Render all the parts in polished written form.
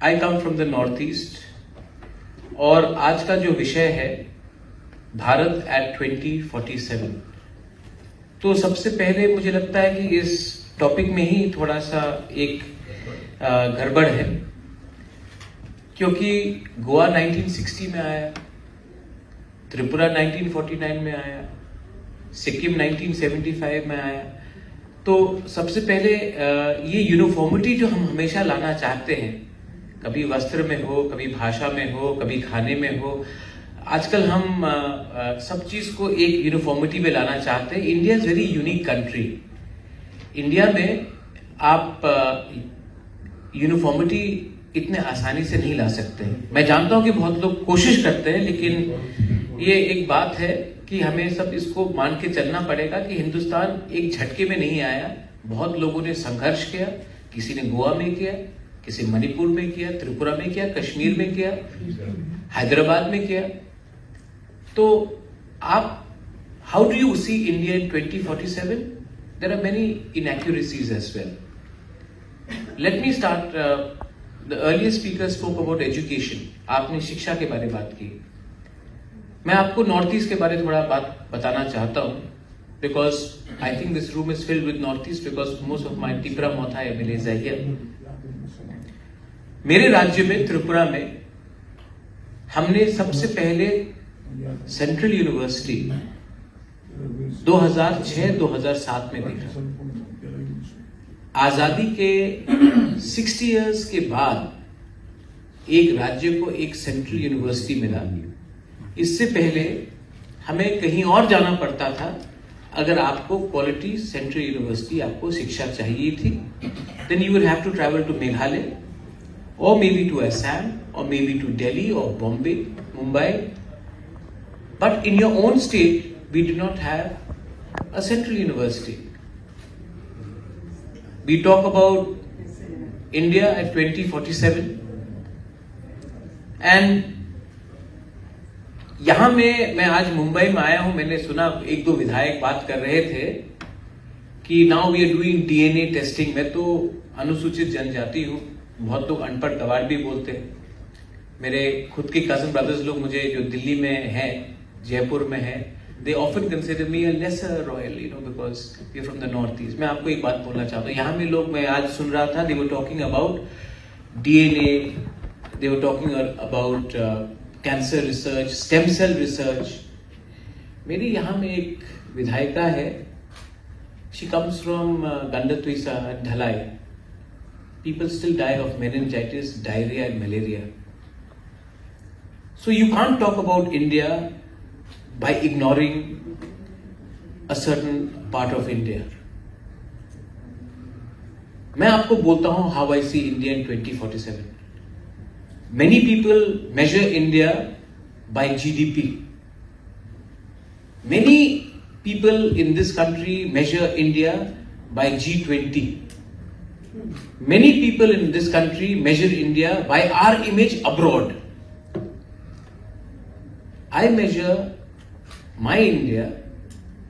I come from the north east और आज का जो विषय है भारत एट 2047। तो सबसे पहले मुझे लगता है कि इस टॉपिक में ही थोड़ा सा एक गड़बड़ है, क्योंकि गोवा 1960 में आया, त्रिपुरा 1949 में आया, सिक्किम 1975 में आया। तो सबसे पहले ये यूनिफॉर्मिटी जो हम हमेशा लाना चाहते हैं, कभी वस्त्र में हो, कभी भाषा में हो, कभी खाने में हो, आजकल हम सब चीज को एक यूनिफॉर्मिटी में लाना चाहते हैं। India is very unique country. India में आप यूनिफॉर्मिटी इतने आसानी से नहीं ला सकते। मैं जानता हूं कि बहुत लोग कोशिश करते हैं, लेकिन ये एक बात है कि हमें सब इसको मान के चलना पड़ेगा कि हिंदुस्तान एक झटके में नहीं आया। बहुत लोगों ने संघर्ष किया, किसी ने गोवा में किया, किसी मणिपुर में किया, त्रिपुरा में किया, कश्मीर में किया, हैदराबाद में किया। तो आप how do you see India in 2047? There are many inaccuracies as well. Let me start. The earlier speaker spoke about education. आपने शिक्षा के बारे में बात की। मैं आपको नॉर्थ ईस्ट के बारे में थोड़ा बात बताना चाहता हूं, because I think this room is filled with north east because most of my Tipra Motha MLAs are here. मेरे राज्य में त्रिपुरा में हमने सबसे पहले सेंट्रल यूनिवर्सिटी 2006-2007 में देखा। आजादी के 60 इयर्स के बाद एक राज्य को एक सेंट्रल यूनिवर्सिटी मिला। इससे पहले हमें कहीं और जाना पड़ता था अगर आपको क्वालिटी सेंट्रल यूनिवर्सिटी आपको शिक्षा चाहिए थी। Then you will have to travel to Meghalaya और मे बी टू असम और मे बी टू दिल्ली और Bombay, Mumbai. But in your own state, we do not have a central university. We talk about India at 2047. And यहां मैं आज मुंबई में आया हूं। मैंने सुना एक दो विधायक बात कर रहे थे कि now we are doing DNA testing. मैं तो अनुसूचित जनजाति हूं, बहुत लोग अनपढ़ गवार भी बोलते हैं। मेरे खुद के कजन ब्रदर्स लोग मुझे जो दिल्ली में हैं, जयपुर में है, they often consider me a lesser royal, because we are from the north east. मैं आपको एक बात बोलना चाहता हूँ। यहाँ में लोग, मैं आज सुन रहा था, they were talking about DNA, they were talking about cancer research, stem cell research. मेरी यहाँ में एक विधायिका है, she comes from Gandatwisa, Dhalai. People still die of meningitis, diarrhea and malaria. So you can't talk about India by ignoring a certain part of India. मैं आपको बोलता हूं how I see India in 2047. Many people measure India by GDP. Many people in this country measure India by G20. Many people in this country measure India by our image abroad. I measure my India,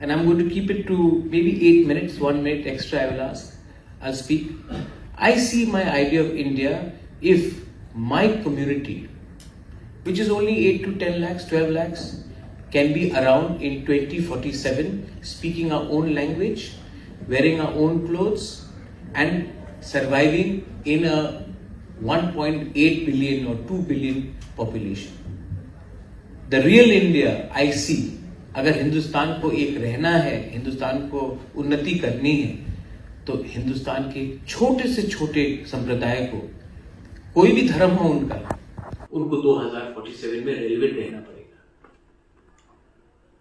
and I'm going to keep it to maybe 8 minutes, 1 minute extra I'll speak. I see my idea of India if my community, which is only 8 to 10 lakhs, 12 lakhs, can be around in 2047, speaking our own language, wearing our own clothes, and surviving in a 1.8 billion or 2 billion population. The real India I see, अगर हिंदुस्तान को एक रहना है, हिंदुस्तान को उन्नति करनी है, तो हिंदुस्तान के छोटे से छोटे संप्रदाय को, कोई भी धर्म हो उनका, उनको 2047 में रेलिवेंट रहना पड़ेगा।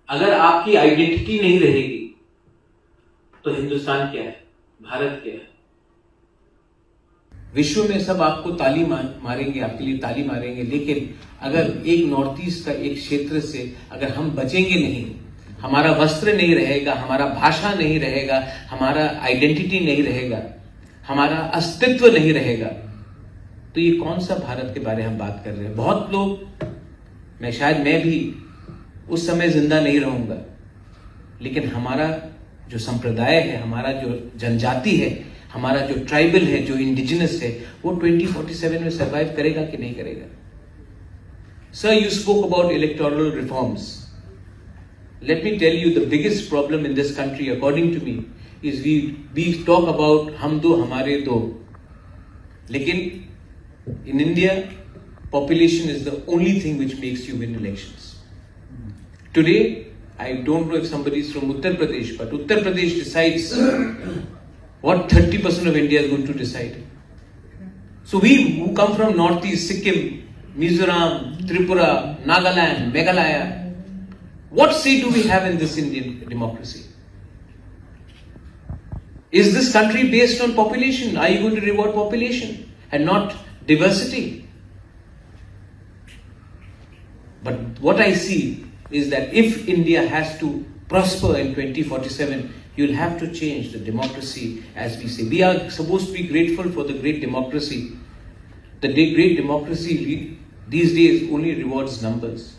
अगर आपकी आइडेंटिटी नहीं रहेगी तो हिंदुस्तान क्या है, भारत क्या है? विश्व में सब आपको ताली मारेंगे, आपके लिए ताली मारेंगे, लेकिन अगर एक नॉर्थ ईस्ट का एक क्षेत्र से अगर हम बचेंगे नहीं, हमारा वस्त्र नहीं रहेगा, हमारा भाषा नहीं रहेगा, हमारा आइडेंटिटी नहीं रहेगा, हमारा अस्तित्व नहीं रहेगा, तो ये कौन सा भारत के बारे में हम बात कर रहे हैं? बहुत लोग, मैं भी उस समय जिंदा नहीं रहूंगा, लेकिन हमारा जो संप्रदाय है, हमारा जो जनजाति है, हमारा जो ट्राइबल है, जो इंडिजिनस है, वो 2047 में सर्वाइव करेगा कि नहीं करेगा? Sir, you spoke about electoral reforms. Let me tell you, the biggest problem in this country, according to me, is we talk about हम दो हमारे दो, लेकिन in India, population is the only thing which makes you win elections. Today, I don't know if somebody is from Uttar Pradesh, but Uttar Pradesh decides what 30% of India is going to decide. So we who come from Northeast, Sikkim, Mizoram, Tripura, Nagaland, Meghalaya, what say do we have in this Indian democracy? Is this country based on population? Are you going to reward population and not diversity? But what I see is that if India has to prosper in 2047, you'll have to change the democracy as we say. We are supposed to be grateful for the great democracy. The great democracy these days only rewards numbers.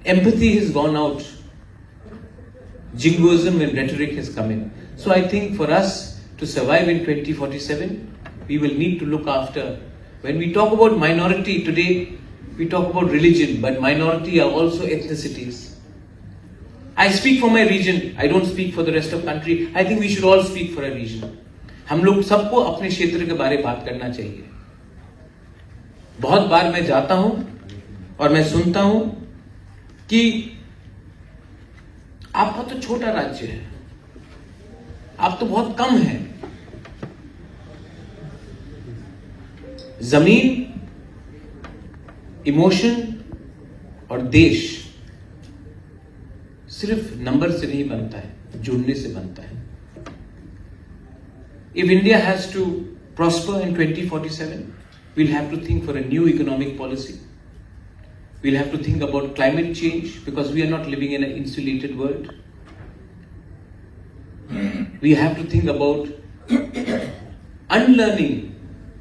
Empathy has gone out. Jingoism and rhetoric has come in. So I think for us to survive in 2047, we will need to look after. When we talk about minority today, we talk about religion, but minority are also ethnicities. I speak for my region. I don't speak for the rest of country. I think we should all speak for a region. हम लोग सबको अपने क्षेत्र के बारे में बात करना चाहिए. बहुत बार मैं जाता हूं और मैं सुनता हूं कि आपका तो छोटा राज्य है, आप तो बहुत कम है. जमीन, इमोशन और देश सिर्फ नंबर से नहीं बनता है, जुड़ने से बनता है. If India has to prosper in 2047, we'll have to think for a new economic policy. We'll have to think about climate change because we are not living in an insulated world. We have to think about unlearning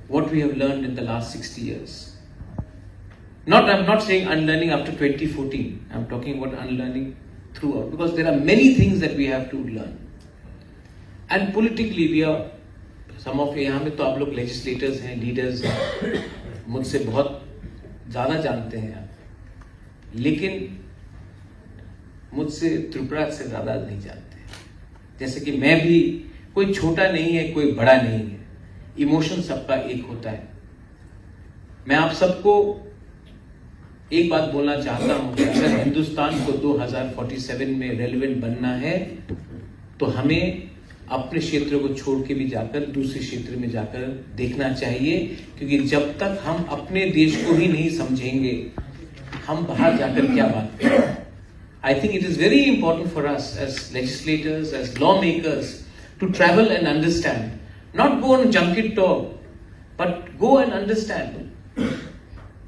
what we have learned in the last 60 years. I'm not saying unlearning after 2014. I'm talking about unlearning throughout because there are many things that we have to learn. And politically we are, some of यहाँ में तो आप लोग legislators हैं, leaders हैं, मुझसे बहुत ज़्यादा जानते हैं आप. लेकिन मुझसे त्रिपुरा से ज्यादा नहीं जानते. जैसे कि मैं भी, कोई छोटा नहीं है, कोई बड़ा नहीं है. इमोशन सबका एक होता है. मैं आप सबको एक बात बोलना चाहता हूं कि अगर हिंदुस्तान को 2047 में रेलेवेंट बनना है तो हमें अपने क्षेत्र को छोड़ के भी जाकर दूसरे क्षेत्र में जाकर देखना चाहिए, क्योंकि जब तक हम अपने देश को ही नहीं समझेंगे हम बाहर जाकर क्या बात करें. I think it is very important for us as legislators, as lawmakers, to travel and understand. Not go on junket tour, but go and understand.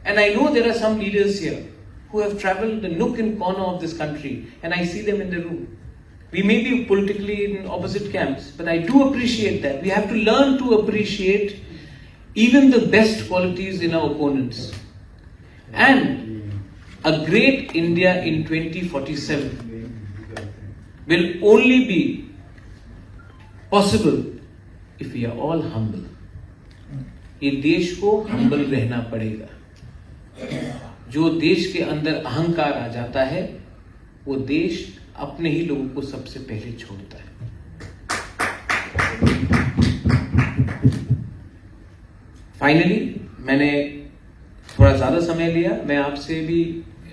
And I know there are some leaders here who have traveled the nook and corner of this country, and I see them in the room. We may be politically in opposite camps, but I do appreciate that. We have to learn to appreciate even the best qualities in our opponents. And a great India in 2047 will only be possible if we are all humble. ये देश को humble रहना पड़ेगा. जो देश के अंदर अहंकार आ जाता है वो देश अपने ही लोगों को सबसे पहले छोड़ता है. फाइनली मैंने थोड़ा ज्यादा समय लिया. मैं आपसे भी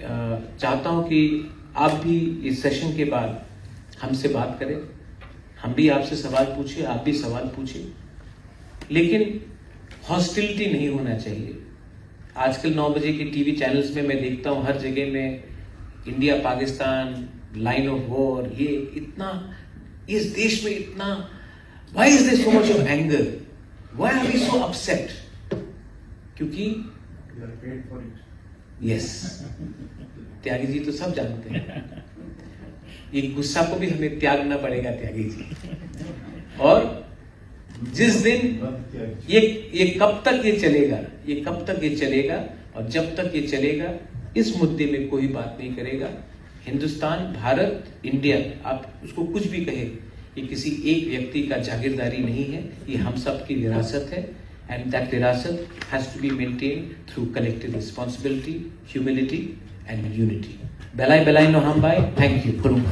चाहता हूं कि आप भी इस सेशन के बाद हमसे बात करें. हम भी आपसे सवाल पूछे, आप भी सवाल पूछे, लेकिन हॉस्टिलिटी नहीं होना चाहिए. आजकल 9 बजे के टीवी चैनल्स में मैं देखता हूं हर जगह में India Pakistan line of war. ये इतना, इस देश में इतना, why is there so much of anger, why are we so upset? क्योंकि यस, त्यागी जी तो सब जानते हैं, ये गुस्सा को भी हमें त्यागना पड़ेगा त्यागी जी. और जिस दिन ये कब तक ये चलेगा, ये कब तक ये चलेगा, और जब तक ये चलेगा इस मुद्दे में कोई बात नहीं करेगा. हिंदुस्तान, भारत, इंडिया, आप उसको कुछ भी कहे, ये किसी एक व्यक्ति का जागीरदारी नहीं है, ये हम सब की विरासत है, and that virasat has to be maintained through collective responsibility, humility and unity. Belai belai no hambai. Thank you. Kurung.